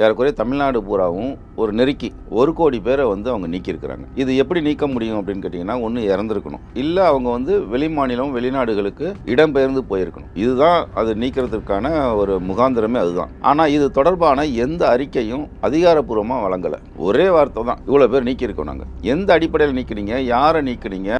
ஏறக்குறைய தமிழ்நாடு பூராவும் ஒரு நெருக்கி 1 கோடி பேரை அவங்க நீக்கியிருக்கிறாங்க. இது எப்படி நீக்க முடியும் அப்படின்னு கேட்டிங்கன்னா, ஒன்று இறந்துருக்கணும், இல்லை அவங்க வெளிமாநிலம் வெளிநாடுகளுக்கு இடம்பெயர்ந்து போயிருக்கணும். இதுதான் அது நீக்கிறதுக்கான ஒரு முகாந்திரமே அதுதான். ஆனால் இது தொடர்பான எந்த அறிக்கையும் அதிகாரப்பூர்வமாக வழங்கலை. ஒரே வார்த்தை தான், இவ்வளோ பேர் நீக்கியிருக்கோம். நாங்கள் எந்த அடிப்படையில் நீக்கினீங்க, யாரை நீக்கினீங்க?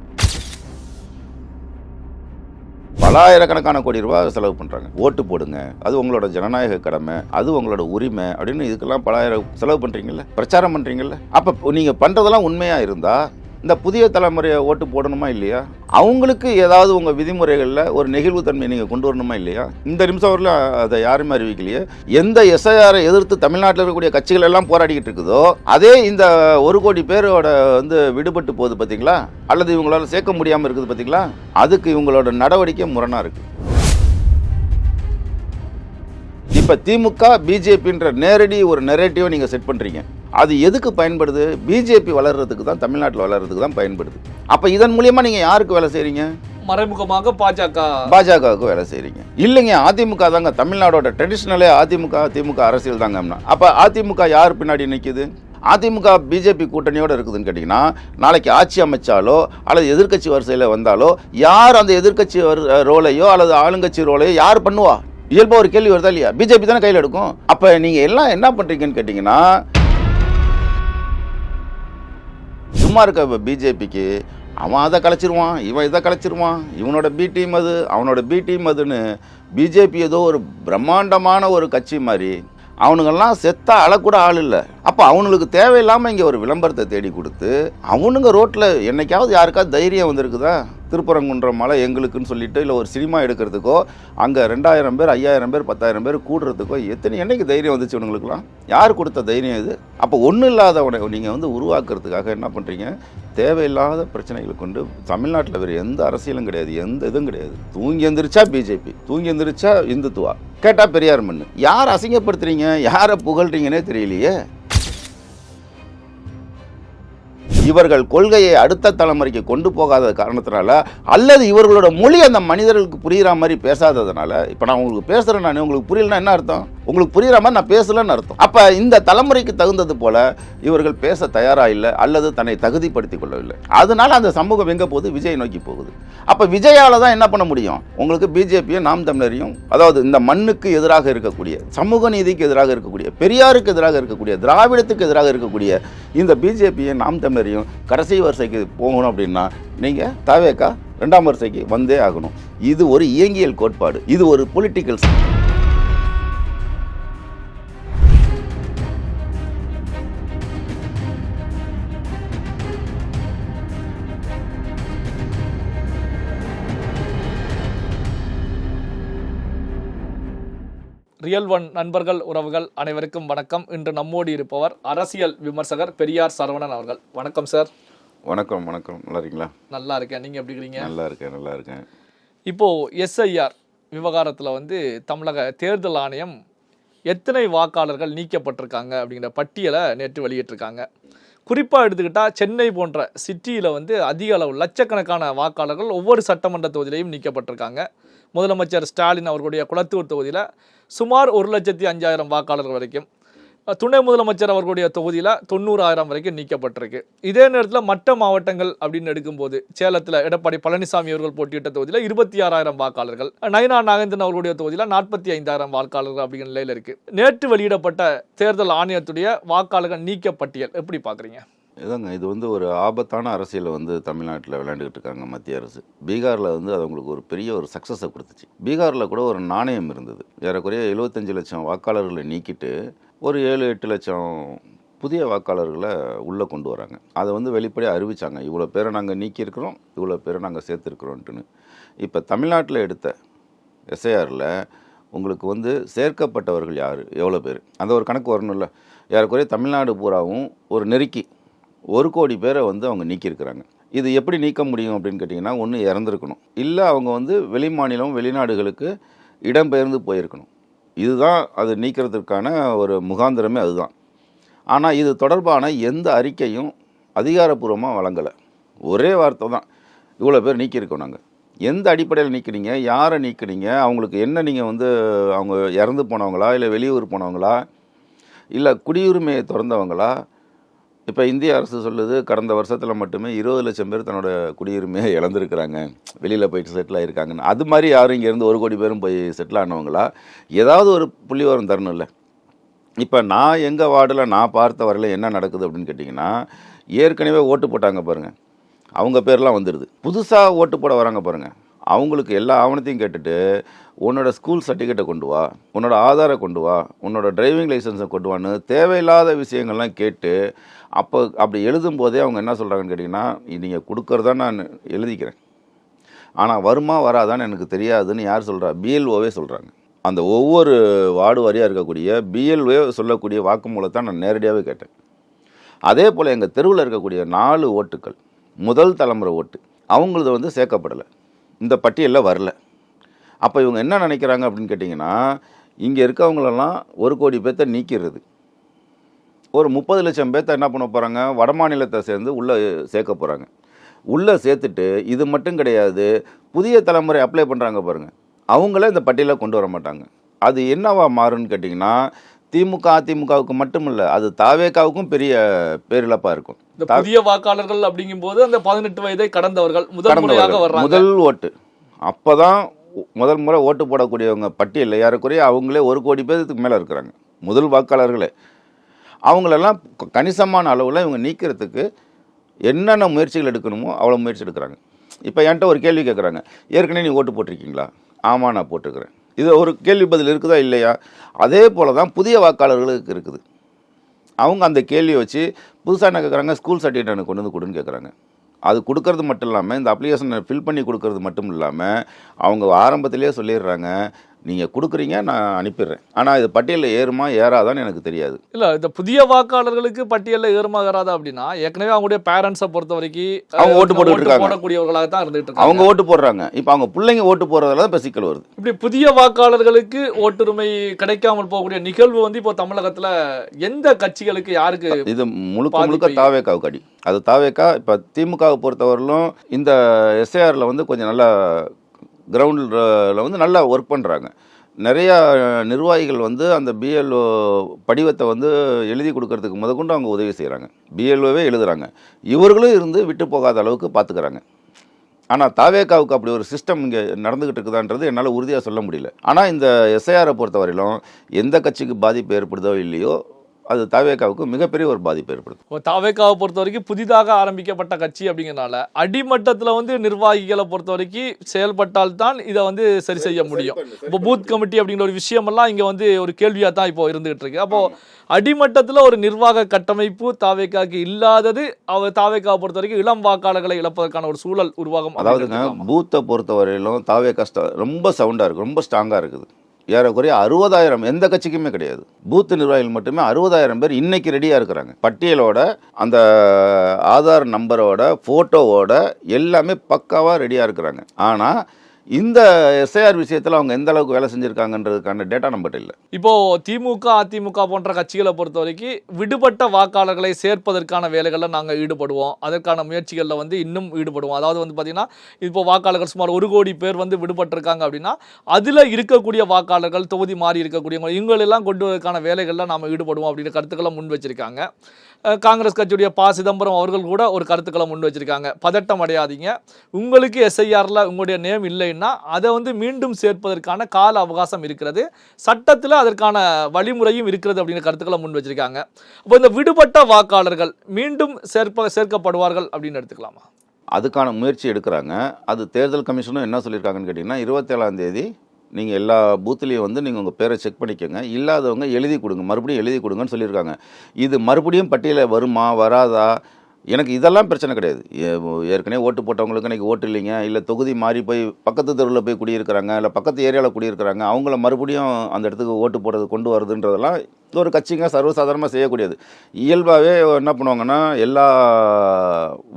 பலாயிரக்கணக்கான கோடி ரூபாய் செலவு பண்ணுறாங்க. ஓட்டு போடுங்க, அது உங்களோட ஜனநாயக கடமை, அது உங்களோட உரிமை அப்படின்னு இதுக்கெல்லாம் பலாயிரம் செலவு பண்ணுறீங்கல்ல, பிரச்சாரம் பண்ணுறீங்கல்ல. அப்போ நீங்கள் பண்ணுறதெல்லாம் உண்மையாக இருந்தால் இந்த புதிய தலைமுறையை ஓட்டு போடணுமா இல்லையா? அவங்களுக்கு ஏதாவது உங்கள் விதிமுறைகளில் ஒரு நெகிழ்வுத்தன்மை நீங்கள் கொண்டு வரணுமா இல்லையா? இந்த நிமிஷம் வரல அதை யாருமே அறிவிக்கலையே. எந்த எஸ்ஐஆரை எதிர்த்து தமிழ்நாட்டில் இருக்கக்கூடிய கட்சிகள் எல்லாம் போராடிக்கிட்டு இருக்குதோ, அதே இந்த 1 கோடி பேரோட விடுபட்டு போகுது பார்த்தீங்களா, அல்லது இவங்களால சேர்க்க முடியாமல் இருக்குது பார்த்தீங்களா? அதுக்கு இவங்களோட நடவடிக்கை முரணாக இருக்குது. இப்போ திமுக பிஜேபின்ற நேரடி ஒரு நெரேட்டிவை நீங்கள் செட் பண்ணுறீங்க. அது எதுக்கு பயன்படுது? பிஜேபி வளர்கிறதுக்கு தான், தமிழ்நாட்டில் வளர்கிறதுக்கு தான் பயன்படுது. அப்போ இதன் மூலியமாக நீங்கள் யாருக்கு வேலை செய்கிறீங்க? மறைமுகமாக பாஜகவுக்கு வேலை செய்கிறீங்க. இல்லைங்க, அதிமுக தாங்க தமிழ்நாடோட ட்ரெடிஷ்னலே. திமுக அரசியல் தாங்க. அப்போ அதிமுக யார் பின்னாடி நிற்கிது? அதிமுக பிஜேபி கூட்டணியோடு இருக்குதுன்னு கேட்டிங்கன்னா, நாளைக்கு ஆட்சி அமைச்சாலோ அல்லது எதிர்க்கட்சி வரிசையில் வந்தாலோ யார் அந்த எதிர்க்கட்சி ரோலையோ அல்லது ஆளுங்கட்சி ரோலையோ யார் பண்ணுவா? இயல்பாக ஒரு கேள்வி வருதா இல்லையா? பிஜேபி தானே கையில் எடுக்கும். அப்போ நீங்கள் எல்லாம் என்ன பண்ணுறீங்கன்னு கேட்டிங்கன்னா, சும்மா இருக்க பிஜேபிக்கு அவன் அதை கலைச்சிருவான், இவன் இதை கலைச்சிருவான், இவனோட பி டீம் அது, அவனோட பி டீம் அதுன்னு பிஜேபி ஏதோ ஒரு பிரம்மாண்டமான ஒரு கட்சி மாதிரி அவனுங்கெல்லாம் செத்தா அழக்கூட ஆள் இல்லை. அப்போ அவனுங்களுக்கு தேவையில்லாமல் இங்கே ஒரு விளம்பரத்தை தேடி கொடுத்து அவனுங்க ரோட்டில் என்னைக்காவது யாருக்காவது தைரியம் வந்திருக்குதா? திருப்பரங்குன்றம் மலை எங்களுக்குன்னு சொல்லிட்டு, இல்லை ஒரு சினிமா எடுக்கிறதுக்கோ அங்கே 2000 பேர் 5000 பேர் 10,000 பேர் கூடுறதுக்கோ என்னைக்கு தைரியம் வந்துச்சு இவனுங்களுக்குலாம்? யார் கொடுத்த தைரியம் இது? அப்போ ஒன்றும் இல்லாதவனை நீங்கள் உருவாக்குறதுக்காக என்ன பண்ணுறீங்க? தேவையில்லாத பிரச்சனைகளை கொண்டு தமிழ்நாட்டில் வேறு எந்த அரசியலும் கிடையாது, எந்த இதுவும் கிடையாது. தூங்கி எந்திரிச்சா பிஜேபி, தூங்கி எந்திரிச்சா இந்துத்துவா, கேட்டால் பெரியார் மண்ணு. யார் அசிங்கப்படுத்துறீங்க, யாரை புகழ்றீங்கன்னே தெரியலையே. இவர்கள் கொள்கையை அடுத்த தலைமுறைக்கு கொண்டு போகாத காரணத்தினால, அல்லது இவர்களோட மொழி அந்த மனிதர்களுக்கு புரிகிற மாதிரி பேசாததுனால, இப்போ நான் உங்களுக்கு பேசுகிறேன், நான் உங்களுக்கு புரியலன்னா என்ன அர்த்தம்? உங்களுக்கு புரிகிற மாதிரி நான் பேசலன்னு அர்த்தம். அப்போ இந்த தலைமுறைக்கு தகுந்தது போல இவர்கள் பேச தயாராக இல்லை, அல்லது தன்னை தகுதிப்படுத்தி கொள்ளவில்லை. அதனால அந்த சமூகம் எங்கே போகுது? விஜய் நோக்கி போகுது. அப்போ விஜயால் தான் என்ன பண்ண முடியும்? உங்களுக்கு பிஜேபியும் நாம் தமிழரையும், அதாவது இந்த மண்ணுக்கு எதிராக இருக்கக்கூடிய, சமூக நீதிக்கு எதிராக இருக்கக்கூடிய, பெரியாருக்கு எதிராக இருக்கக்கூடிய, திராவிடத்துக்கு எதிராக இருக்கக்கூடிய இந்த பிஜேபியை நாம் தமிழரையும் கடைசி வரிசைக்கு போகணும் அப்படின்னா நீங்கள் தவேகா 2ஆம் வரிசைக்கு வந்தே ஆகணும். இது ஒரு இயங்கியல் கோட்பாடு, இது ஒரு பொலிட்டிக்கல். ரியல் ஒன் நண்பர்கள், உறவுகள் அனைவருக்கும் வணக்கம். இன்று நம்மோடு இருப்பவர் அரசியல் விமர்சகர் பெரியார் சரவணன் அவர்கள். வணக்கம் சார். வணக்கம். நல்லா இருக்கீங்களா? நல்லா இருக்கேன். நீங்கள் எப்படி இருக்கீங்க? நல்லா இருக்கேன். இப்போது எஸ்ஐஆர் விவகாரத்தில் தமிழக தேர்தல் ஆணையம் எத்தனை வாக்காளர்கள் நீக்கப்பட்டிருக்காங்க அப்படிங்கிற பட்டியலை நேற்று வெளியிட்டிருக்காங்க. குறிப்பாக எடுத்துக்கிட்டால் சென்னை போன்ற சிட்டியில் அதிக அளவு லட்சக்கணக்கான வாக்காளர்கள் ஒவ்வொரு சட்டமன்ற தொகுதியிலையும் நீக்கப்பட்டிருக்காங்க. முதலமைச்சர் ஸ்டாலின் அவர்களுடைய குளத்தூர் தொகுதியில் சுமார் 1,05,000 வாக்காளர்கள் வரைக்கும், துணை முதலமைச்சர் அவர்களுடைய தொகுதியில் 90,000 வரைக்கும் நீக்கப்பட்டிருக்கு. இதே நேரத்தில் மற்ற மாவட்டங்கள் அப்படின்னு எடுக்கும்போது, சேலத்தில் எடப்பாடி பழனிசாமி அவர்கள் போட்டியிட்ட தொகுதியில் 26,000 வாக்காளர்கள், நயினா நாகேந்திரன் அவர்களுடைய தொகுதியில் 45,000 வாக்காளர்கள் அப்படிங்கிற நிலையில் இருக்குது. நேற்று வெளியிடப்பட்ட தேர்தல் ஆணையத்துடைய வாக்காளர்கள் நீக்க பட்டியல் எப்படி பார்க்குறீங்க? இதாங்க, இது ஒரு ஆபத்தான அரசியலை தமிழ்நாட்டில் விளையாண்டுக்கிட்டு இருக்காங்க மத்திய அரசு. பீகாரில் அது அவங்களுக்கு ஒரு பெரிய ஒரு சக்ஸஸை கொடுத்துச்சு. பீகாரில் கூட ஒரு நாணயம் இருந்தது. ஏறக்குறைய 75 லட்சம் வாக்காளர்களை நீக்கிட்டு ஒரு 7-8 லட்சம் புதிய வாக்காளர்களை உள்ளே கொண்டு வராங்க. அதை வெளிப்படையாக அறிவித்தாங்க, இவ்வளோ பேரை நாங்கள் நீக்கியிருக்கிறோம், இவ்வளோ பேரை நாங்கள் சேர்த்துருக்குறோன்ட்டுன்னு. இப்போ தமிழ்நாட்டில் எடுத்த எஸ்ஐஆரில் உங்களுக்கு சேர்க்கப்பட்டவர்கள் யார், எவ்வளோ பேர், அந்த ஒரு கணக்கு வரணும்ல. ஏறக்குறைய தமிழ்நாடு பூராவும் ஒரு நெருக்கி 1 கோடி பேரை அவங்க நீக்கியிருக்கிறாங்க. இது எப்படி நீக்க முடியும் அப்படின்னு கேட்டிங்கன்னா, ஒன்று இறந்துருக்கணும், இல்லை அவங்க வெளிமாநிலம் வெளிநாடுகளுக்கு இடம்பெயர்ந்து போயிருக்கணும். இதுதான் அது நீக்கிறதுக்கான ஒரு முகாந்திரமே அதுதான். ஆனால் இது தொடர்பான எந்த அறிக்கையும் அதிகாரப்பூர்வமாக வழங்கலை. ஒரே வார்த்தை தான், இவ்வளோ பேர் நீக்கியிருக்கோம் நாங்கள். எந்த அடிப்படையில் நீக்கினீங்க, யாரை நீக்கினீங்க, அவங்களுக்கு என்ன, நீங்கள் அவங்க இறந்து போனவங்களா இல்லை வெளியூர் போனவங்களா, இல்லை குடியுரிமையை திறந்தவங்களா? இப்போ இந்திய அரசு சொல்லுது கடந்த வருஷத்தில் மட்டுமே 20 லட்சம் பேர் தன்னோட குடியுரிமையை இழந்திருக்கிறாங்க, வெளியில் போயிட்டு செட்டில் ஆகிருக்காங்கன்னு. அது மாதிரி யாரும் இங்கேருந்து 1 கோடி பேரும் போய் செட்டில் ஆனவங்களா? ஏதாவது ஒரு புள்ளிவிவரம் தரணும் இல்லை? இப்போ நான் எங்கள் வார்டில் நான் பார்த்த வரையில் என்ன நடக்குது அப்படின்னு கேட்டிங்கன்னா, ஏற்கனவே ஓட்டு போட்டாங்க பாருங்கள், அவங்க பேர்லாம் வந்துடுது. புதுசாக ஓட்டு போட வராங்க பாருங்கள், அவங்களுக்கு எல்லா ஆவணத்தையும் கேட்டுட்டு உன்னோட ஸ்கூல் சர்டிஃபிகேட்டை கொண்டு வா, உன்னோட ஆதாரை கொண்டு வா, உன்னோட டிரைவிங் லைசன்ஸை கொண்டு வான்னு தேவையில்லாத விஷயங்கள்லாம் கேட்டு அப்படி எழுதும் போதே அவங்க என்ன சொல்கிறாங்கன்னு கேட்டிங்கன்னா, நீங்கள் கொடுக்குறதா நான் எழுதிக்கிறேன், ஆனால் வருமா வராதான்னு எனக்கு தெரியாதுன்னு யார் சொல்கிறா? பிஎல்ஓவே சொல்கிறாங்க. அந்த ஒவ்வொரு வார்டு வாரியாக இருக்கக்கூடிய பிஎல்ஓ சொல்லக்கூடிய வாக்குமூலத்தை நான் நேரடியாகவே கேட்டேன். அதே போல் எங்கள் தெருவில் இருக்கக்கூடிய 4 ஓட்டுக்கள் முதல் தலைமுறை ஓட்டு அவங்களது வந்து சேர்க்கப்படலை, இந்த பட்டியலில் வரல. அப்போ இவங்க என்ன நினைக்கிறாங்க அப்படின்னு கேட்டிங்கன்னா, இங்கே இருக்கவங்களெல்லாம் 1 கோடி பேர்த்த நீக்கிறது, ஒரு 30 லட்சம் பேர்த்த என்ன பண்ண போகிறாங்க, வட மாநிலத்தை சேர்ந்து உள்ளே சேர்க்க போகிறாங்க. உள்ளே சேர்த்துட்டு இது மட்டும் கிடையாது, புதிய தலைமுறை அப்ளை பண்ணுறாங்க பாருங்கள், அவங்களே இந்த பட்டியலில் கொண்டு வர மாட்டாங்க. அது என்னவா மாறுன்னு கேட்டிங்கன்னா, திமுக அதிமுகவுக்கு மட்டும் இல்லை, அது தாவேகாவுக்கும் பெரிய பேரிழப்பாக இருக்கும். இந்த புதிய வாக்காளர்கள் அப்படிங்கும்போது அந்த 18 வயதை கடந்தவர்கள் முதல் முறையாக வர்றாங்க. முதல் ஓட்டு அப்போ தான் முதல் முறை ஓட்டு போடக்கூடியவங்க பட்டியலில் ஏறக்குறைய அவங்களே 1 கோடி பேருக்கு மேலே இருக்கிறாங்க, முதல் வாக்காளர்களே. அவங்களெல்லாம் கணிசமான அளவில் இவங்க நீக்கிறதுக்கு என்னென்ன முயற்சிகள் எடுக்கணுமோ அவ்வளோ முயற்சி எடுக்கிறாங்க. இப்போ என்கிட்ட ஒரு கேள்வி கேட்குறாங்க, ஏற்கனவே நீ ஓட்டு போட்டிருக்கீங்களா? ஆமாம், நான் போட்டிருக்கிறேன். இது ஒரு கேள்வி பதில் இருக்குதா இல்லையா? அதே போல் தான் புதிய வாக்காளர்களுக்கு இருக்குது. அவங்க அந்த கேள்வியை வச்சு புதுசாக என்ன கேட்குறாங்க, ஸ்கூல் சர்டிஃபிகேட் எனக்கு கொண்டு வந்து கொடுன்னு கேட்குறாங்க. அது கொடுக்கறது மட்டும் இல்லாமல், இந்த அப்ளிகேஷனை ஃபில் பண்ணி கொடுக்கறது மட்டும் இல்லாமல், அவங்க ஆரம்பத்திலேயே சொல்லிடுறாங்க, நீங்கள் கொடுக்குறீங்க, நான் அனுப்பிடுறேன், ஆனால் இது பட்டியலில் ஏறுமா ஏறாதான்னு எனக்கு தெரியாது. இல்லை, இந்த புதிய வாக்காளர்களுக்கு பட்டியலில் ஏறுமா ஏறாதா அப்படின்னா, ஏற்கனவே அவங்களுடைய பேரண்ட்ஸை பொறுத்த வரைக்கும் அவங்க ஓட்டு போடக்கூடியவர்களாக தான் இருந்துட்டு இருக்காங்க. அவங்க ஓட்டு போடுறாங்க. இப்போ அவங்க பிள்ளைங்க ஓட்டு போடுறதால தான் இப்போ சிக்கல் வருது. இப்படி புதிய வாக்காளர்களுக்கு ஓட்டுரிமை கிடைக்காமல் போகக்கூடிய நிகழ்வு வந்து இப்போ தமிழகத்தில் எந்த கட்சிகளுக்கு, யாருக்கு? இது முழுக்க தாவேகாவுக்கு அடி. அது தாவேகா இப்போ திமுகவை பொறுத்தவரையிலும் இந்த எஸ்ஏஆரில் வந்து கொஞ்சம் நல்லா கிரவுண்டில் வந்து நல்லா ஒர்க் பண்ணுறாங்க. நிறையா நிர்வாகிகள் வந்து அந்த பிஎல்ஓ படிவத்தை வந்து எழுதி கொடுக்கறதுக்கு முதற்கொண்டு அவங்க உதவி செய்கிறாங்க, பிஎல்ஓவே எழுதுகிறாங்க. இவர்களும் இருந்து விட்டு போகாத அளவுக்கு பார்த்துக்கிறாங்க. ஆனால் தாவேகாவுக்கு அப்படி ஒரு சிஸ்டம் இங்கே நடந்துக்கிட்டு இருக்குதான்றது என்னால் உறுதியாக சொல்ல முடியல. ஆனால் இந்த எஸ்ஐஆரை பொறுத்தவரையிலும் எந்த கட்சிக்கு பாதிப்பு ஏற்படுதோ இல்லையோ, அது தாவேகாவுக்கு மிகப்பெரிய ஒரு பாதிப்பு ஏற்படுது. தாவேகாவை பொறுத்த வரைக்கும் புதிதாக ஆரம்பிக்கப்பட்ட கட்சி அப்படிங்கிறனால அடிமட்டத்தில் வந்து நிர்வாகிகளை பொறுத்த வரைக்கும் செயல்பட்டால்தான் இதை வந்து சரி செய்ய முடியும். இப்போ பூத் கமிட்டி அப்படிங்கிற ஒரு விஷயமெல்லாம் இங்கே வந்து ஒரு கேள்வியாக தான் இப்போ இருந்துகிட்டு இருக்கு. அப்போது அடிமட்டத்தில் ஒரு நிர்வாக கட்டமைப்பு தாவேகாவுக்கு இல்லாதது தாவேகாவை பொறுத்த வரைக்கும் இளம் வாக்காளர்களை இழப்பதற்கான ஒரு சூழல் உருவாகும். அதாவதுங்க, பூத்தை பொறுத்தவரையிலும் தாவேகா ரொம்ப சவுண்டாக இருக்குது, ரொம்ப ஸ்ட்ராங்காக இருக்குது. ஏறக்குறைய 60,000 எந்த கட்சிக்குமே கிடையாது. பூத்து நிர்வாகிகள் மட்டுமே 60,000 பேர் இன்னைக்கு ரெடியாக இருக்கிறாங்க. பட்டியலோட அந்த ஆதார் நம்பரோட ஃபோட்டோவோட எல்லாமே பக்காவாக ரெடியாக இருக்கிறாங்க. ஆனால் இந்த எஸ்ஐஆர் விஷயத்தில் அவங்க எந்த அளவுக்கு வேலை செஞ்சுருக்காங்கன்றதுக்கான டேட்டா நம்மகிட்ட இல்லை. இப்போது திமுக அதிமுக போன்ற கட்சிகளை பொறுத்த வரைக்கும் விடுபட்ட வாக்காளர்களை சேர்ப்பதற்கான வேலைகளில் நாங்கள் ஈடுபடுவோம், அதற்கான முயற்சிகளில் வந்து இன்னும் ஈடுபடுவோம். அதாவது வந்து பார்த்திங்கன்னா, இப்போ வாக்காளர்கள் சுமார் 1 கோடி பேர் வந்து விடுபட்டிருக்காங்க அப்படின்னா, அதில் இருக்கக்கூடிய வாக்காளர்கள், தொகுதி மாறி இருக்கக்கூடியவங்க, இவங்களெல்லாம் கொண்டு வரதுக்கான வேலைகளில் நாம் ஈடுபடுவோம் அப்படின்ற கருத்துக்களை முன் வச்சிருக்காங்க. காங்கிரஸ் கட்சியுடைய சிதம்பரம் அவர்கள் கூட ஒரு கருத்துக்களை முன் வச்சிருக்காங்க. பதட்டம் அடையாதீங்க, உங்களுக்கு எஸ்ஐஆரில் உங்களுடைய நேம் இல்லைன்னா அதை வந்து மீண்டும் சேர்ப்பதற்கான கால அவகாசம் இருக்கிறது, சட்டத்தில் அதற்கான வழிமுறையும் இருக்கிறது அப்படிங்கிற கருத்துக்களை முன் வச்சிருக்காங்க. அப்போ இந்த விடுபட்ட வாக்காளர்கள் மீண்டும் சேர்க்கப்படுவார்கள் அப்படின்னு எடுத்துக்கலாமா? அதுக்கான முயற்சி எடுக்கிறாங்க. அது தேர்தல் கமிஷனும் என்ன சொல்லியிருக்காங்கன்னு கேட்டிங்கன்னா, 27ஆம் தேதி நீங்கள் எல்லா பூத்துலேயும் வந்து நீங்கள் உங்கள் பேரை செக் பண்ணிக்கோங்க, இல்லாதவங்க எழுதி கொடுங்க, மறுபடியும் எழுதி கொடுங்கன்னு சொல்லியிருக்காங்க. இது மறுபடியும் பட்டியலில் வருமா வராதா, எனக்கு இதெல்லாம் பிரச்சனை கிடையாது. ஏற்கனவே ஓட்டு போட்டவங்களுக்கு இன்றைக்கி ஓட்டு இல்லைங்க, இல்லை தொகுதி மாறி போய் பக்கத்து தெருவில் போய் குடியிருக்கிறாங்க, இல்லை பக்கத்து ஏரியாவில் குடியிருக்கிறாங்க, அவங்கள மறுபடியும் அந்த இடத்துக்கு ஓட்டு போடுறது கொண்டு வருதுன்றதெல்லாம் ஒரு கட்சிங்க சர்வசாதாரணமாக செய்யக்கூடியது. இயல்பாகவே என்ன பண்ணுவாங்கன்னா, எல்லா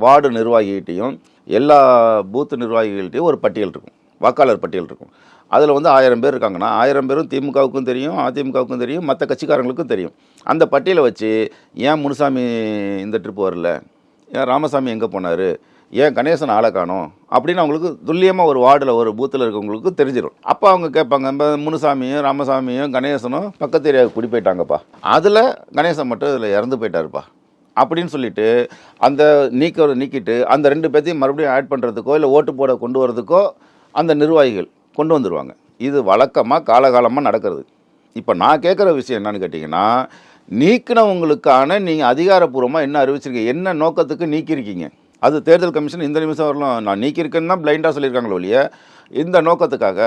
வார்டு நிர்வாகிகிட்டையும் எல்லா பூத்து நிர்வாகிகள்கிட்டையும் ஒரு பட்டியல் இருக்கும், வாக்காளர் பட்டியல் இருக்கும். அதில் வந்து 1000 பேர் இருக்காங்கன்னா 1000 பேரும் திமுகவுக்கும் தெரியும், அதிமுகவுக்கும் தெரியும், மற்ற கட்சிக்காரங்களுக்கும் தெரியும். அந்த பட்டியலை வச்சு ஏன் முனுசாமி இந்த ட்ரிப் வரல, ஏன் ராமசாமி எங்கே போனார், ஏன் கணேசன் ஆளை காணோம் அப்படின்னு அவங்களுக்கு துல்லியமாக ஒரு வார்டில் ஒரு பூத்தில் இருக்கவங்களுக்கு தெரிஞ்சிடும். அப்போ அவங்க கேட்பாங்க, இந்த முனுசாமியும் ராமசாமியும் கணேசனும் பக்கத்து ஏரியாவுக்கு குடி போயிட்டாங்கப்பா, அதில் கணேசன் மட்டும் இதில் இறந்து போயிட்டாருப்பா அப்படின்னு சொல்லிட்டு அந்த நீக்கிட்டு அந்த 2 பேர்த்தையும் மறுபடியும் ஆட் பண்ணுறதுக்கோ இல்லை ஓட்டு போட கொண்டு வரதுக்கோ அந்த நிர்வாகிகள் கொண்டு வந்துடுவாங்க. இது வழக்கமாக காலகாலமாக நடக்கிறது. இப்போ நான் கேட்குற விஷயம் என்னன்னு கேட்டிங்கன்னா, நீக்கினவங்களுக்கான நீங்கள் அதிகாரப்பூர்வமாக என்ன அறிவிச்சிருக்கீங்க, என்ன நோக்கத்துக்கு நீக்கியிருக்கீங்க? அது தேர்தல் கமிஷன் இந்த நிமிஷம் வரலாம் நான் நீக்கியிருக்கேன்னு தான் பிளைண்டாக சொல்லியிருக்காங்களோ ஒழிய இந்த நோக்கத்துக்காக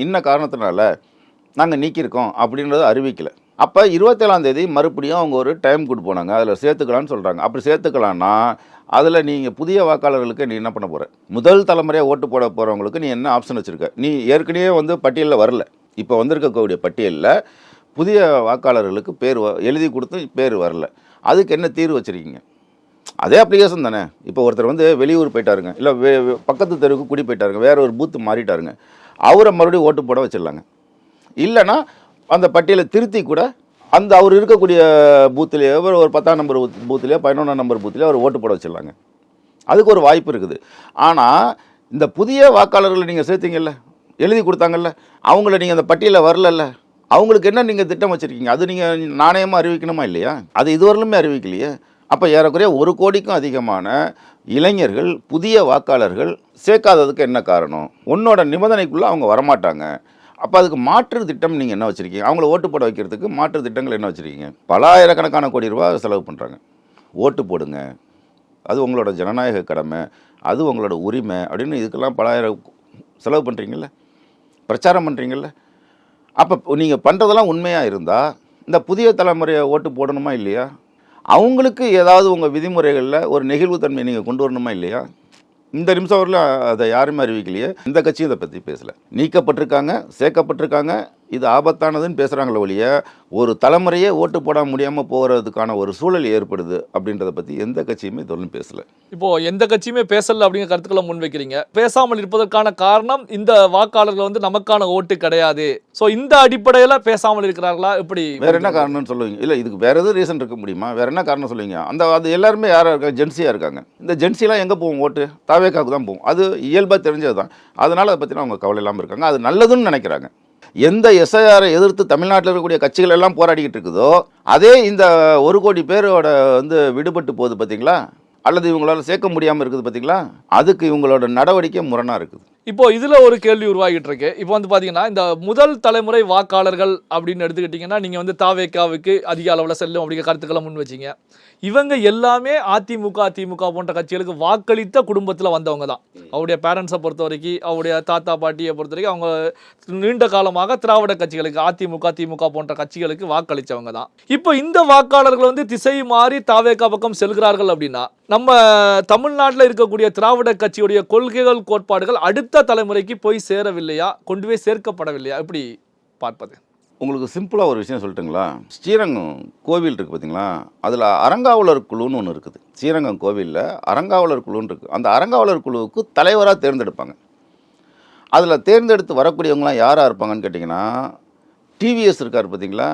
இன்ன காரணத்தினால நாங்கள் நீக்கியிருக்கோம் அப்படின்றத அறிவிக்கலை. அப்போ 27ஆம் தேதி மறுபடியும் அவங்க ஒரு டைம் கொடுத்து போனாங்க, அதில் சேர்த்துக்கலான்னு சொல்கிறாங்க. அப்படி சேர்த்துக்கலான்னா அதில் நீங்கள் புதிய வாக்காளர்களுக்கு நீ என்ன பண்ண போகிற? முதல் தலைமுறையாக ஓட்டு போட போகிறவங்களுக்கு நீ என்ன ஆப்ஷன் வச்சுருக்க? நீ ஏற்கனவே வந்து பட்டியலில் வரல, இப்போ வந்திருக்கக்கூடிய பட்டியலில் புதிய வாக்காளர்களுக்கு பேர் எழுதி கொடுத்து பேர் வரல, அதுக்கு என்ன தீர்வு வச்சுருக்கீங்க? அதே அப்ளிகேஷன் தானே. இப்போ ஒருத்தர் வந்து வெளியூர் போயிட்டாருங்க, இல்லை பக்கத்து தெருவுக்கு குடி போயிட்டாருங்க, வேற ஒரு பூத்து மாறிட்டாருங்க, அவரை மறுபடியும் ஓட்டு போட வச்சிடலாங்க. இல்லைன்னா அந்த பட்டியலை திருத்தி கூட அந்த அவர் இருக்கக்கூடிய பூத்துலேயே ஒரு 10ஆம் நம்பர் பூத்துலேயோ 11ஆம் நம்பர் பூத்துலேயோ அவர் ஓட்டு போட வச்சிடலாங்க. அதுக்கு ஒரு வாய்ப்பு இருக்குது. ஆனால் இந்த புதிய வாக்காளர்களை நீங்கள் சேர்த்தீங்கல்ல, எழுதி கொடுத்தாங்கல்ல, அவங்கள நீங்கள் அந்த பட்டியலில் வரலல்ல, அவங்களுக்கு என்ன நீங்கள் திட்டம் வச்சுருக்கீங்க? அது நீங்கள் நாணயமாக அறிவிக்கணுமா இல்லையா? அது இதுவரையிலுமே அறிவிக்கலையே. அப்போ ஏறக்குறைய 1 கோடிக்கும் அதிகமான இளைஞர்கள் புதிய வாக்காளர்கள் சேர்க்காததுக்கு என்ன காரணம்? உன்னோட நிபந்தனைக்குள்ளே அவங்க வரமாட்டாங்க. அப்போ அதுக்கு மாற்று திட்டம் நீங்கள் என்ன வச்சுருக்கீங்க? அவங்கள ஓட்டு போட வைக்கிறதுக்கு மாற்று திட்டங்கள் என்ன வச்சுருக்கீங்க? பல ஆயிரக்கணக்கான கோடி ரூபா செலவு பண்ணுறாங்க. ஓட்டு போடுங்க, அது உங்களோட ஜனநாயக கடமை, அது உங்களோட உரிமை அப்படின்னு இதுக்கெல்லாம் பல ஆயிரம் செலவு பண்ணுறீங்கல்ல, பிரச்சாரம் பண்ணுறீங்கல்ல. அப்போ நீங்கள் பண்ணுறதெல்லாம் உண்மையாக இருந்தால் இந்த புதிய தலைமுறையை ஓட்டு போடணுமா இல்லையா? அவங்களுக்கு ஏதாவது உங்கள் விதிமுறைகளில் ஒரு நெகிழ்வுத்தன்மையை நீங்கள் கொண்டு வரணுமா இல்லையா? இந்த நிமிஷம் வரல அதை யாருமே அறிவிக்கலையே. இந்த கட்சி இதை பற்றி பேசலை. நீக்கப்பட்டிருக்காங்க, சேர்க்கப்பட்டிருக்காங்க, இது ஆபத்தானதுன்னு பேசுகிறாங்களே ஒழிய ஒரு தலைமுறையே ஓட்டு போட முடியாமல் போகிறதுக்கான ஒரு சூழல் ஏற்படுது அப்படின்றத பற்றி எந்த கட்சியுமே தொடர்ந்து பேசலை. இப்போது எந்த கட்சியுமே பேசலை அப்படிங்கிற கருத்துக்களை முன்வைக்கிறீங்க. பேசாமல் இருப்பதற்கான காரணம் இந்த வாக்காளர்கள் வந்து நமக்கான ஓட்டு கிடையாது, ஸோ இந்த அடிப்படையில் பேசாமல் இருக்கிறார்களா? எப்படி வேறு என்ன காரணம்னு சொல்லுவீங்க? இல்லை, இதுக்கு வேறு எதுவும் ரீசன் இருக்க முடியுமா? வேறு என்ன காரணம் சொல்லுவீங்க? அது எல்லாருமே யாராக இருக்காங்க? ஜென்சியாக இருக்காங்க. இந்த ஜென்சிலாம் எங்கே போகும்? ஓட்டு தாவேக்காவுக்கு தான் போகும். அது இயல்பாக தெரிஞ்சது தான். அதனால் அதை பற்றினா அவங்க கவலை இல்லாமல் இருக்காங்க. அது நல்லதுன்னு நினைக்கிறாங்க. எந்த எஸ்ஐஆரை எதிர்த்து தமிழ்நாட்டில் இருக்கக்கூடிய கட்சிகள் எல்லாம் போராடிக்கிட்டு இருக்குதோ அதே இந்த 1 கோடி பேரோட வந்து விடுபட்டு போகுது பார்த்தீங்களா? அல்லது இவங்களால சேர்க்க முடியாமல் இருக்குது பார்த்தீங்களா? அதுக்கு இவங்களோட நடவடிக்கை முரணாக இருக்குது. இப்போ இதில் ஒரு கேள்வி உருவாகிட்டு இருக்கு. இப்போ வந்து பார்த்தீங்கன்னா இந்த முதல் தலைமுறை வாக்காளர்கள் அப்படின்னு எடுத்துக்கிட்டிங்கன்னா நீங்கள் வந்து தாவேக்காவுக்கு அதிக அளவில் செல்லும் அப்படிங்கிற கருத்துக்களை முன் வச்சிங்க. இவங்க எல்லாமே அதிமுக திமுக போன்ற கட்சிகளுக்கு வாக்களித்த குடும்பத்தில் வந்தவங்க தான். அவருடைய பேரண்ட்ஸை பொறுத்த வரைக்கும், அவருடைய தாத்தா பாட்டியை பொறுத்த வரைக்கும் அவங்க நீண்ட காலமாக திராவிட கட்சிகளுக்கு அதிமுக திமுக போன்ற கட்சிகளுக்கு வாக்களித்தவங்க தான். இப்போ இந்த வாக்காளர்கள் வந்து திசை மாறி தாவேக்கா பக்கம் செல்கிறார்கள் அப்படின்னா நம்ம தமிழ்நாட்டில் இருக்கக்கூடிய திராவிட கட்சியுடைய கொள்கைகள் கோட்பாடுகள் அடுத்த தலைமுறைக்கு போய் சேரவில்லையா, கொண்டு போய் சேர்க்கப்படவில்லையா? எப்படி பார்ப்பது? உங்களுக்கு சிம்பிளாக ஒரு விஷயம் சொல்லட்டுங்களா? ஸ்ரீரங்கம் கோவில் இருக்குது பார்த்தீங்களா, அதில் அறங்காவலர் குழுன்னு ஒன்று இருக்குது. ஸ்ரீரங்கம் கோவிலில் அறங்காவலர் குழுன்னு இருக்குது. அந்த அறங்காவலர் குழுவுக்கு தலைவராக தேர்ந்தெடுப்பாங்க. அதில் தேர்ந்தெடுத்து வரக்கூடியவங்களாம் யாராக இருப்பாங்கன்னு கேட்டிங்கன்னா, டிவிஎஸ் இருக்கார் பார்த்தீங்களா,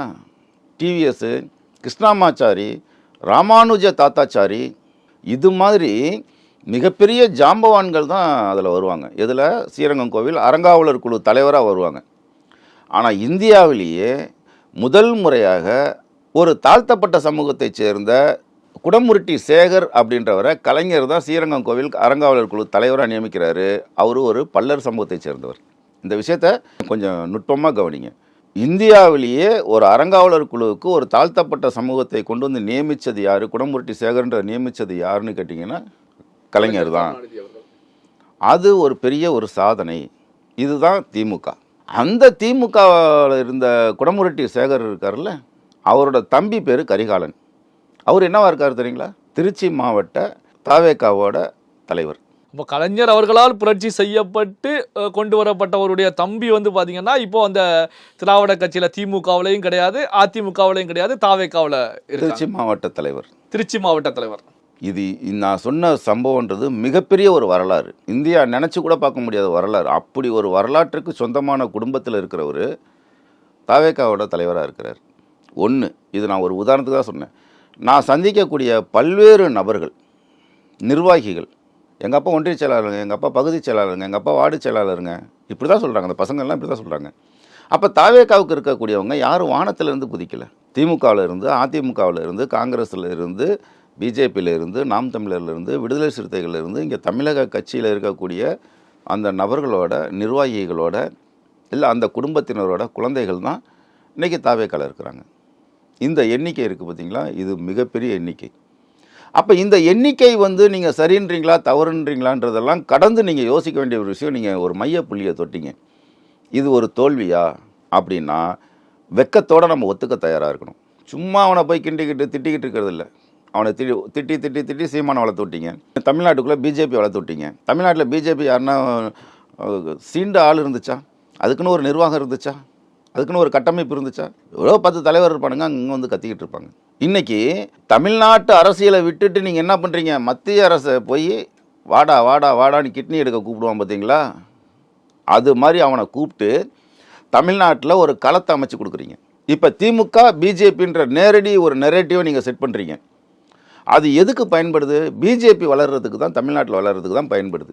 டிவிஎஸ்ஸு, கிருஷ்ணாமாச்சாரி, ராமானுஜ தாத்தாச்சாரி, இது மாதிரி மிகப்பெரிய ஜாம்பவான்கள் தான் அதில் வருவாங்க. இதில் ஸ்ரீரங்கம் கோவில் அறங்காவலர் குழு தலைவராக வருவாங்க. ஆனால் இந்தியாவிலேயே முதல் முறையாக ஒரு தாழ்த்தப்பட்ட சமூகத்தைச் சேர்ந்த குடமுருட்டி சேகர் அப்படின்றவரை கலைஞர் தான் ஸ்ரீரங்கம் கோவில் அறங்காவலர் குழு தலைவராக நியமிக்கிறாரு. அவர் ஒரு பல்லர் சமூகத்தைச் சேர்ந்தவர். இந்த விஷயத்தை கொஞ்சம் நுட்பமாக கவனிங்க. இந்தியாவிலேயே ஒரு அறங்காவலர் குழுவுக்கு ஒரு தாழ்த்தப்பட்ட சமூகத்தை கொண்டு வந்து நியமித்தது யார், குடமுருட்டி சேகர்ன்ற நியமித்தது யாருன்னு கேட்டிங்கன்னா கலைஞர் தான். அது ஒரு பெரிய ஒரு சாதனை. இதுதான் திமுக. அந்த திமுகவில் இருந்த குடமுருட்டி சேகர் இருக்கார்ல, அவரோட தம்பி பேர் கரிகாலன். அவர் என்னவா இருக்கார் தெரியுங்களா? திருச்சி மாவட்ட தாவேக்காவோட தலைவர். இப்போ கலைஞர் அவர்களால் புரட்சி செய்யப்பட்டு கொண்டு வரப்பட்டவருடைய தம்பி வந்து பார்த்தீங்கன்னா இப்போ அந்த திராவிட கட்சியில் திமுகவிலையும் கிடையாது, அதிமுகவிலையும் கிடையாது, தாவேக்காவில் திருச்சி மாவட்ட தலைவர். திருச்சி மாவட்ட தலைவர். இது நான் சொன்ன சம்பவன்றது மிகப்பெரிய ஒரு வரலாறு. இந்தியா நினச்சி கூட பார்க்க முடியாத வரலாறு. அப்படி ஒரு வரலாற்றுக்கு சொந்தமான குடும்பத்தில் இருக்கிறவர் தாவேக்காவோட தலைவராக இருக்கிறார். ஒன்று, இது நான் ஒரு உதாரணத்துக்கு தான் சொன்னேன். நான் சந்திக்கக்கூடிய பல்வேறு நபர்கள், நிர்வாகிகள் எங்கள் அப்பா ஒன்றிய செயலாளருங்க, எங்கள் அப்பா பகுதி செயலாளருங்க, எங்கள் அப்பா வார்டு செயலாளருங்க, இப்படி தான் சொல்கிறாங்க. அந்த பசங்கள்லாம் இப்படி தான் சொல்கிறாங்க. அப்போ தாவேகாவுக்கு இருக்கக்கூடியவங்க யாரும் வானத்திலிருந்து குதிக்கலை. திமுகவில் இருந்து, அதிமுகவில் இருந்து, காங்கிரஸில் இருந்து, பிஜேபியில் இருந்து, நாம் தமிழரில் இருந்து, விடுதலை சிறுத்தைகள் இருந்து, இங்கே தமிழக கட்சியில் இருக்கக்கூடிய அந்த நபர்களோட, நிர்வாகிகளோட, இல்லை அந்த குடும்பத்தினரோட குழந்தைகள் தான் இன்றைக்கி தாவேகாவில் இருக்கிறாங்க. இந்த எண்ணிக்கை இருக்குது பார்த்தீங்களா, இது மிகப்பெரிய எண்ணிக்கை. அப்போ இந்த எண்ணிக்கை வந்து நீங்கள் சரின்றீங்களா தவறுன்றீங்களான்றதெல்லாம் கடந்து நீங்கள் யோசிக்க வேண்டிய ஒரு விஷயம். நீங்கள் ஒரு மைய புள்ளியை தொட்டிங்க. இது ஒரு தோல்வியா அப்படின்னா வெக்கத்தோடு நம்ம ஒத்துக்க தயாராக இருக்கணும். சும்மா அவனை போய் கிண்டிக்கிட்டு திட்டிக்கிட்டு இருக்கிறது இல்லை. அவனை திட்டி திட்டி திட்டி சீமானை வளர்த்து விட்டீங்க. தமிழ்நாட்டுக்குள்ளே பிஜேபி வளர்த்து விட்டீங்க. தமிழ்நாட்டில் பிஜேபி யாருன்னா சீண்ட ஆள் இருந்துச்சா? அதுக்குன்னு ஒரு நிர்வாகம் இருந்துச்சா? அதுக்குன்னு ஒரு கட்டமைப்பு இருந்துச்சா? எவ்வளோ 10 தலைவர் இருப்பானுங்க, அங்கே வந்து கத்திக்கிட்டு இருப்பாங்க. இன்றைக்கி தமிழ்நாட்டு அரசியலை விட்டுட்டு நீங்கள் என்ன பண்ணுறீங்க? மத்திய அரசை போய் வாடா வாடா வாடான்னு கிட்னி எடுக்க கூப்பிடுவான் பார்த்தீங்களா? அது மாதிரி அவனை கூப்பிட்டு தமிழ்நாட்டில் ஒரு களத்தை அமைச்சு கொடுக்குறீங்க. இப்போ திமுக பிஜேபின்ற நேரடி ஒரு நெரேட்டிவை நீங்கள் செட் பண்ணுறீங்க. அது எதுக்கு பயன்படுது? பிஜேபி வளர்கிறதுக்கு தான், தமிழ்நாட்டில் வளர்கிறதுக்கு தான் பயன்படுது.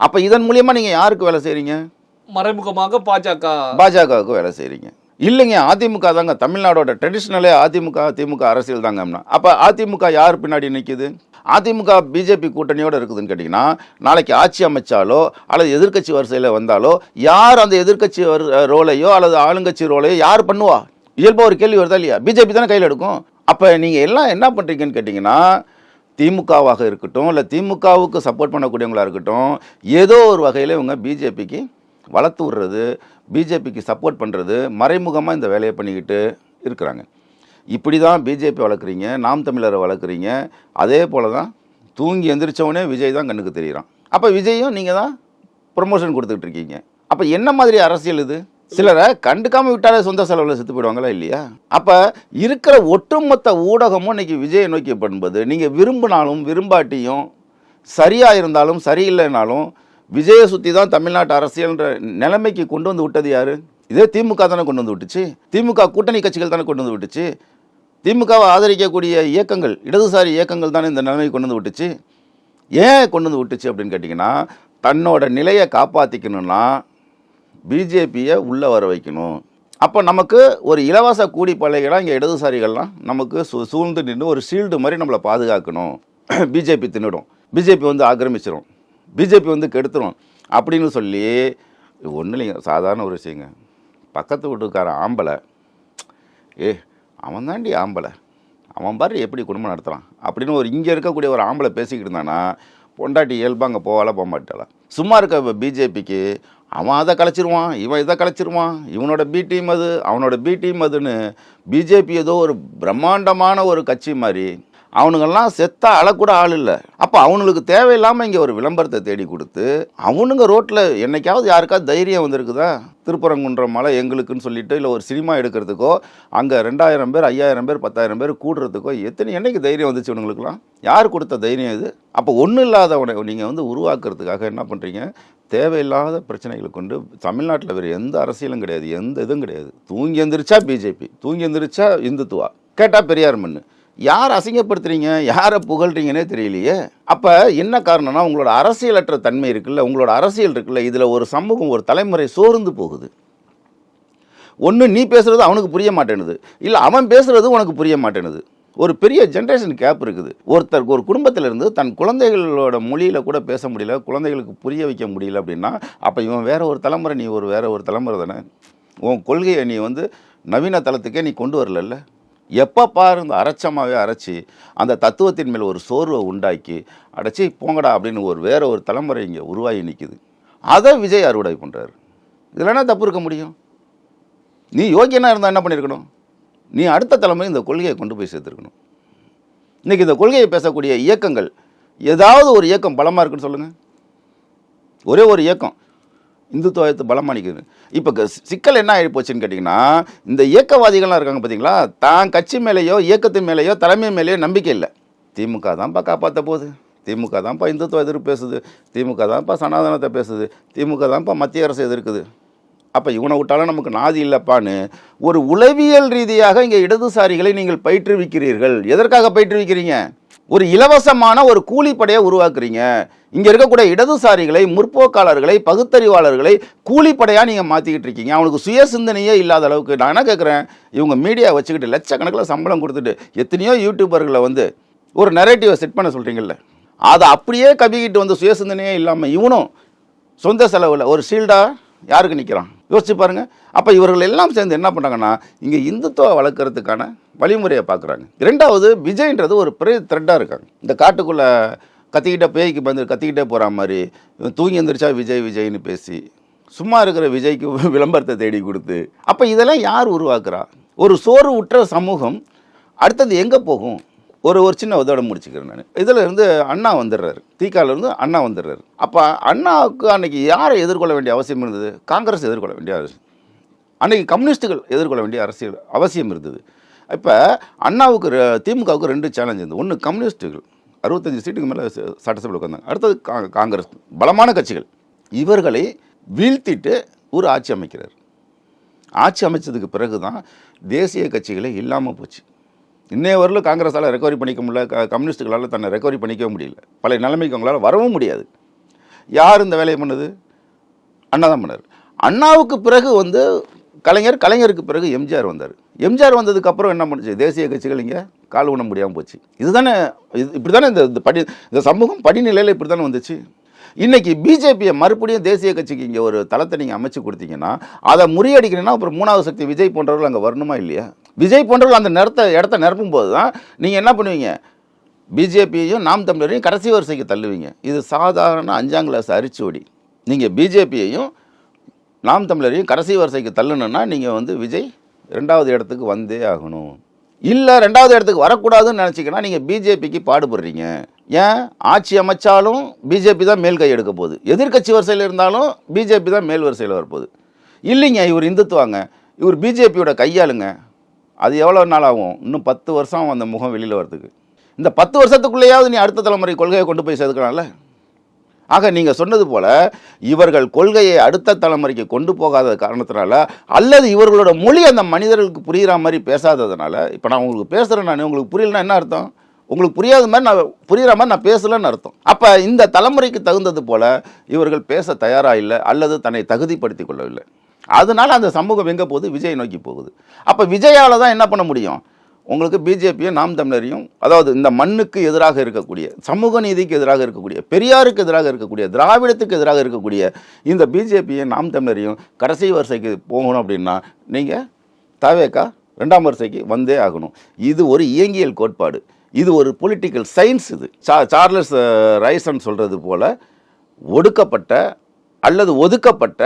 அப்போ இதன் மூலியமாக நீங்கள் யாருக்கு வேலை செய்கிறீங்க? மறைமுகமாக பாஜகவுக்கு வேலை செய்கிறீங்க. இல்லைங்க, அதிமுக தாங்க தமிழ்நாடோட ட்ரெடிஷ்னலே திமுக அரசியல் தாங்கன்னா. அப்போ அதிமுக யார் பின்னாடி நிற்கிது? அதிமுக பிஜேபி கூட்டணியோடு இருக்குதுன்னு கேட்டிங்கன்னா, நாளைக்கு ஆட்சி அமைச்சாலோ அல்லது எதிர்க்கட்சி வரிசையில் வந்தாலோ யார் அந்த எதிர்க்கட்சி ரோலையோ அல்லது ஆளுங்கட்சி ரோலையோ யார் பண்ணுவா? இயல்பாக ஒரு கேள்வி வருதா இல்லையா? பிஜேபி தானே கையில் எடுக்கும். அப்போ நீங்கள் எல்லாம் என்ன பண்ணுறீங்கன்னு கேட்டிங்கன்னா, திமுகவாக இருக்கட்டும் இல்லை திமுகவுக்கு சப்போர்ட் பண்ணக்கூடியவங்களாக இருக்கட்டும், ஏதோ ஒரு வகையில் இவங்க பிஜேபிக்கு வளர்த்து விடுறது, பிஜேபிக்கு சப்போர்ட் பண்ணுறது, மறைமுகமாக இந்த வேலையை பண்ணிக்கிட்டு இருக்கிறாங்க. இப்படி தான் பிஜேபி வளர்க்குறீங்க, நாம் தமிழரை வளர்க்குறீங்க. அதே போல் தான் தூங்கி எந்திரிச்சவனே விஜய் தான் கண்ணுக்கு தெரிகிறான். அப்போ விஜயும் நீங்கள் தான் ப்ரொமோஷன் கொடுத்துக்கிட்டு இருக்கீங்க. அப்போ என்ன மாதிரி அரசியல் இது? சிலரை கண்டுக்காமல் விட்டாலே சொந்த செலவில் செத்து போயிடுவாங்களா இல்லையா? அப்போ இருக்கிற ஒட்டுமொத்த ஊடகமும் இன்றைக்கி விஜயை நோக்கி பண்ணும்போது, நீங்கள் விரும்பினாலும் விரும்பாட்டியும், சரியாக இருந்தாலும் சரியில்லைனாலும் விஜயை சுற்றி தான் தமிழ்நாட்டு அரசியல்ன்ற நிலைமைக்கு கொண்டு வந்து விட்டது யார்? இதே திமுக தானே கொண்டு வந்து விட்டுச்சு. திமுக கூட்டணி கட்சிகள் தானே கொண்டு வந்து விட்டுச்சு. திமுகவை ஆதரிக்கக்கூடிய இயக்கங்கள், இடதுசாரி இயக்கங்கள் தானே இந்த நிலைமைக்கு கொண்டு வந்து விட்டுச்சு. ஏன் கொண்டு வந்து விட்டுச்சு அப்படின்னு கேட்டிங்கன்னா, தன்னோட நிலையை காப்பாற்றிக்கணும்னா பிஜேபியை உள்ளே வர வைக்கணும். அப்போ நமக்கு ஒரு இலவச கூடி பள்ளிகளாக இங்கே இடதுசாரிகள்லாம் நமக்கு சூழ்ந்து நின்று ஒரு ஷீல்டு மாதிரி நம்மளை பாதுகாக்கணும். பிஜேபி தின்னுடும், பிஜேபி வந்து ஆக்கிரமிச்சிடும், பிஜேபி வந்து கெடுத்துரும் அப்படின்னு சொல்லி, ஒன்றும் இல்லைங்க, சாதாரண ஒரு விஷயங்க. பக்கத்து வீட்டுக்காரன் ஆம்பளை, அவன் தாண்டி ஆம்பளை, அவன் பாரு எப்படி குடும்பம் நடத்துகிறான் அப்படின்னு ஒரு இங்கே இருக்கக்கூடிய ஒரு ஆம்பளை பேசிக்கிட்டு இருந்தானா, பொண்டாட்டி இயல்பாக அங்கே போவால போக மாட்டாளா? சும்மா இருக்க பிஜேபிக்கு அவன் அதை கலைச்சிருவான், இவன் இதை கலைச்சிருவான், இவனோட பி டீம் அது, அவனோட பி டீம் அதுன்னு பிஜேபி ஏதோ ஒரு பிரம்மாண்டமான ஒரு கட்சி மாதிரி அவனுங்கெல்லாம் செத்தா அழக்கூட ஆள் இல்லை. அப்போ அவனுங்களுக்கு தேவையில்லாமல் இங்கே ஒரு விளம்பரத்தை தேடி கொடுத்து அவனுங்க ரோட்டில் என்னைக்காவது யாருக்காவது தைரியம் வந்திருக்குதா? திருப்பரங்குன்றம் மலை எங்களுக்குன்னு சொல்லிட்டு இல்லை ஒரு சினிமா எடுக்கிறதுக்கோ அங்கே 2000 பேர் 5000 பேர் 10,000 பேர் கூடுறதுக்கோ என்னைக்கு தைரியம் வந்துச்சு இவனுங்களுக்குலாம்? யார் கொடுத்த தைரியம் இது? அப்போ ஒன்றும் இல்லாதவனை நீங்கள் வந்து உருவாக்குறதுக்காக என்ன பண்ணுறீங்க? தேவையில்லாத பிரச்சனைகளை கொண்டு தமிழ்நாட்டில் வேறு எந்த அரசியலும் கிடையாது, எந்த இதுவும் கிடையாது. தூங்கி எந்திரிச்சா பிஜேபி, தூங்கி எந்திரிச்சா இந்துத்துவா, கேட்டால் பெரியார் மண்ணு. யார் அசிங்கப்படுத்துறீங்க, யாரை புகழ்றீங்கன்னே தெரியலையே. அப்போ என்ன காரணம்னா, உங்களோட அரசியலற்ற தன்மை இருக்குல்ல, உங்களோட அரசியல் இருக்குல்ல, இதில் ஒரு சமூகம் ஒரு தலைமுறை சோர்ந்து போகுது. ஒன்று நீ பேசுகிறது அவனுக்கு புரிய மாட்டேனுது, இல்லை அவன் பேசுகிறது உனக்கு புரிய மாட்டேனுது. ஒரு பெரிய ஜென்ரேஷன் கேப் இருக்குது. ஒருத்தருக்கு ஒரு குடும்பத்திலேருந்து தன் குழந்தைகளோட மொழியில் கூட பேச முடியல, குழந்தைகளுக்கு புரிய வைக்க முடியல அப்படின்னா, அப்போ இவன் வேற ஒரு தலைமுறை, நீ வேற ஒரு தலைமுறை தானே. உன் கொள்கையை நீ வந்து நவீன தளத்துக்கே நீ கொண்டு வரல. எப்போ பாரு இந்த அரைச்சமாகவே அரைச்சி அந்த தத்துவத்தின் மேல் ஒரு சோர்வை உண்டாக்கி அடைச்சி போங்கடா அப்படின்னு வேற ஒரு தலைமுறை இங்கே உருவாகி நிற்குது. அதை விஜய் அறுவடை பண்ணுறாரு. இதில் என்ன தப்பு இருக்க முடியும்? நீ யோகியனாக இருந்தால் என்ன பண்ணியிருக்கணும்? நீ அடுத்த தலைமுறை இந்த கொள்கையை கொண்டு போய் சேர்த்துருக்கணும். இன்றைக்கி இந்த கொள்கையை பேசக்கூடிய இயக்கங்கள், ஏதாவது ஒரு இயக்கம் பலமாக இருக்குன்னு சொல்லுங்கள். ஒரே ஒரு இயக்கம் இந்துத்துவத்தை பலமாக நிற்குது. இப்போ சிக்கல் என்ன ஆகி போச்சுன்னு கேட்டிங்கன்னா, இந்த இயக்கவாதிகள்லாம் இருக்காங்க பார்த்தீங்களா, தான் கட்சி மேலேயோ இயக்கத்தின் மேலேயோ தலைமை மேலேயோ நம்பிக்கை இல்லை. திமுக தான்ப்பா காப்பாற்ற போகுது, திமுக தான்ப்பா இந்துத்துவ எதிர்ப்பு பேசுது, திமுக தான்ப்பா சனாதனத்தை பேசுது, திமுக தான்ப்பா மத்திய அரசு எதிர்க்குது. அப்போ இவனை விட்டாலும் நமக்கு நாதி இல்லைப்பான்னு ஒரு உளவியல் ரீதியாக இங்கே இடதுசாரிகளை நீங்கள் பயிற்றுவிக்கிறீர்கள். எதற்காக பயிற்றுவிக்கிறீங்க? ஒரு இலவசமான ஒரு கூலிப்படையை உருவாக்குறீங்க. இங்கே இருக்கக்கூடிய இடதுசாரிகளை, முற்போக்காளர்களை, பகுத்தறிவாளர்களை கூலிப்படையாக நீங்கள் மாற்றிக்கிட்டு இருக்கீங்க. அவனுக்கு சுய சிந்தனையே இல்லாத அளவுக்கு. நான் என்ன கேட்குறேன், இவங்க மீடியா வச்சுக்கிட்டு லட்சக்கணக்கில் சம்பளம் கொடுத்துட்டு எத்தனையோ யூடியூபர்களை வந்து ஒரு நரேட்டிவை செட் பண்ண சொல்கிறீங்கல்ல, அதை அப்படியே கவிக்கிட்டு வந்து சுய சிந்தனையே இல்லாமல் இவனும் சொந்த செலவில் ஒரு ஷீல்டாக யாருக்கு நிற்கிறான் யோசிச்சு பாருங்க. அப்போ இவர்கள் எல்லாம் சேர்ந்து என்ன பண்ணுறாங்கன்னா, இங்கே இந்துத்துவ வளர்க்குறதுக்கான வழிமுறையை பார்க்குறாங்க. இரண்டாவது, விஜய்ன்றது ஒரு பெரிய த்ரெட்டாக இருக்காங்க. இந்த காட்டுக்குள்ளே கத்திக்கிட்ட பேய்க்கு வந்து கத்திக்கிட்டே போகிற மாதிரி தூங்கி எந்திரிச்சா விஜய் விஜய்னு பேசி சும்மா இருக்கிற விஜய்க்கு விளம்பரத்தை தேடி கொடுத்து, அப்போ இதெல்லாம் யார் உருவாக்குறா? ஒரு சோறு உற்ற சமூகம் அடுத்தது எங்கே போகும்? ஒரு சின்ன உதவிட முடிச்சுக்கிறேன் நான். இதில் இருந்து அண்ணா வந்துடுறாரு, தீக்காலிருந்து அண்ணா வந்துடுறாரு. அப்போ அண்ணாவுக்கு அன்றைக்கி யாரை எதிர்கொள்ள வேண்டிய அவசியம் இருந்தது? காங்கிரஸ் எதிர்கொள்ள வேண்டிய அன்றைக்கி கம்யூனிஸ்ட்டுகள் எதிர்கொள்ள வேண்டிய அரசியல் அவசியம் இருந்தது. இப்போ அண்ணாவுக்கு திமுகவுக்கு 2 சேலஞ்ச் இருந்தது. ஒன்று கம்யூனிஸ்ட்டுகள் 65 சீட்டுக்கு மேலே சட்டசபையில் உட்காந்தாங்க. அடுத்தது காங்கிரஸ், பலமான கட்சிகள். இவர்களை வீழ்த்திட்டு ஒரு ஆட்சி அமைக்கிறார். ஆட்சி அமைச்சதுக்கு பிறகு தான் தேசிய கட்சிகளே இல்லாமல் போச்சு. இன்னைய வரலும் காங்கிரஸால் ரெக்கவரி பண்ணிக்க முடியல, கம்யூனிஸ்ட்டுகளால் தன்னை ரெக்கவரி பண்ணிக்கவே முடியல. பழைய நிலைமைக்கு அவங்களால வரவும் முடியாது. யார் இந்த வேலையை பண்ணது? அண்ணா தான் பண்ணார். அண்ணாவுக்கு பிறகு வந்து கலைஞருக்கு பிறகு எம்ஜிஆர் வந்தார். எம்ஜிஆர் வந்ததுக்கப்புறம் என்ன பண்ணுச்சு? தேசிய கட்சிகள் இங்கே கால் ஊன முடியாமல் போச்சு. இதுதானே இப்படி தானே இந்த சமூகம் படிநிலையில் இப்படி தானே வந்துச்சு. இன்றைக்கி பிஜேபியை மறுபடியும் தேசிய கட்சிக்கு இங்கே ஒரு தளத்தை நீங்கள் அமைச்சு கொடுத்தீங்கன்னா, அதை முறியடிக்கணும்னா அப்புறம் 3வது சக்தி விஜய் போன்றவர்கள் அங்கே வரணுமா இல்லையா? விஜய் போன்றவர்கள் அந்த இடத்த நிரப்பும் போது தான் நீங்கள் என்ன பண்ணுவீங்க? பிஜேபியையும் நாம் தமிழரையும் கடைசி வரிசைக்கு தள்ளுவீங்க. இது சாதாரண 5ஆம் கிளாஸ் அரிச்சுவடி. நீங்கள் பிஜேபியையும் நாம் தமிழரையும் கடைசி வரிசைக்கு தள்ளணுன்னா நீங்கள் வந்து விஜய் 2வது இடத்துக்கு வந்தே ஆகணும். இல்லை 2வது இடத்துக்கு வரக்கூடாதுன்னு நினச்சிங்கன்னா நீங்கள் பிஜேபிக்கு பாடுபடுறீங்க. ஏன்? ஆட்சி அமைச்சாலும் பிஜேபி தான் மேல் கை எடுக்க போகுது. எதிர்கட்சி வரிசையில் இருந்தாலும் பிஜேபி தான் மேல் வரிசையில் வரப்போகுது. இல்லைங்க, இவர் இந்துத்துவாங்க, இவர் பிஜேபியோட கையாளுங்க. அது எவ்வளோ நாள் ஆகும்? இன்னும் 10 வருஷம் அந்த முகம் வெளியில் வரதுக்கு. இந்த 10 வருஷத்துக்குள்ளேயாவது நீ அடுத்த தலைமுறை கொள்கையை கொண்டு போய் சேர்க்கலாம்ல. ஆக நீங்கள் சொன்னது போல் இவர்கள் கொள்கையை அடுத்த தலைமுறைக்கு கொண்டு போகாத காரணத்தினால, அல்லது இவர்களோட மொழி அந்த மனிதர்களுக்கு புரிகிற மாதிரி பேசாததுனால, இப்போ நான் உங்களுக்கு பேசுகிறேன், நான் உங்களுக்கு புரியலன்னா என்ன அர்த்தம்? உங்களுக்கு புரியாத மாதிரி நான் புரிகிற மாதிரி நான் பேசலைன்னு அர்த்தம். அப்போ இந்த தலைமுறைக்கு தகுந்தது போல் இவர்கள் பேச தயாராக இல்லை, அல்லது தன்னை தகுதிப்படுத்தி கொள்ளவில்லை. அதனால் அந்த சமூகம் எங்கே போகுது? விஜய் நோக்கி போகுது. அப்போ விஜயால் தான் என்ன பண்ண முடியும்? உங்களுக்கு பிஜேபியும் நாம் தமிழரையும், அதாவது இந்த மண்ணுக்கு எதிராக இருக்கக்கூடிய, சமூக நீதிக்கு எதிராக இருக்கக்கூடிய, பெரியாருக்கு எதிராக இருக்கக்கூடிய, திராவிடத்துக்கு எதிராக இருக்கக்கூடிய இந்த பிஜேபியும் நாம் தமிழரையும் கடைசி வரிசைக்கு போகணும் அப்படின்னா நீங்கள் தவேகா 2ஆம் வரிசைக்கு வந்தே ஆகணும். இது ஒரு இயங்கியல் கோட்பாடு, இது ஒரு பொலிட்டிக்கல் சயின்ஸ். இது சார்லஸ் ரைசன் சொல்கிறது போல் ஒடுக்கப்பட்ட அல்லது ஒதுக்கப்பட்ட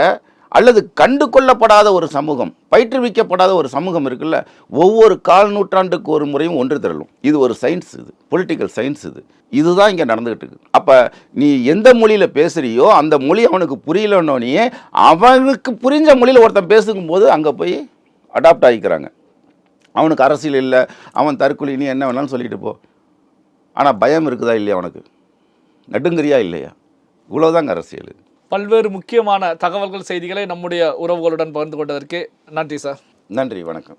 அல்லது கண்டு கொள்ளப்படாத ஒரு சமூகம், பயிற்றுவிக்கப்படாத ஒரு சமூகம் இருக்குல்ல, ஒவ்வொரு 1/4 நூற்றாண்டுக்கு ஒரு முறையும் ஒன்று திரளும். இது ஒரு சயின்ஸ், இது பொலிட்டிக்கல் சயின்ஸ். இதுதான் இங்கே நடந்துகிட்டு இருக்கு. அப்போ நீ எந்த மொழியில் பேசுகிறியோ அந்த மொழி அவனுக்கு புரியலன்னோடனே அவனுக்கு புரிஞ்ச மொழியில் ஒருத்தன் பேசும்போது அங்கே போய் அடாப்ட் ஆகிக்கிறாங்க. அவனுக்கு அரசியல் இல்லை, அவன் தற்கொலை, நீ என்ன வேணாலும் சொல்லிட்டு போ. ஆனால் பயம் இருக்குதா இல்லையா? அவனுக்கு நடுங்கறியா இல்லையா? இவ்வளோதாங்க அரசியல். பல்வேறு முக்கியமான தகவல்கள், செய்திகளை நம்முடைய உறவுகளுடன் பகிர்ந்து கொண்டதற்கு நன்றி சார். நன்றி, வணக்கம்.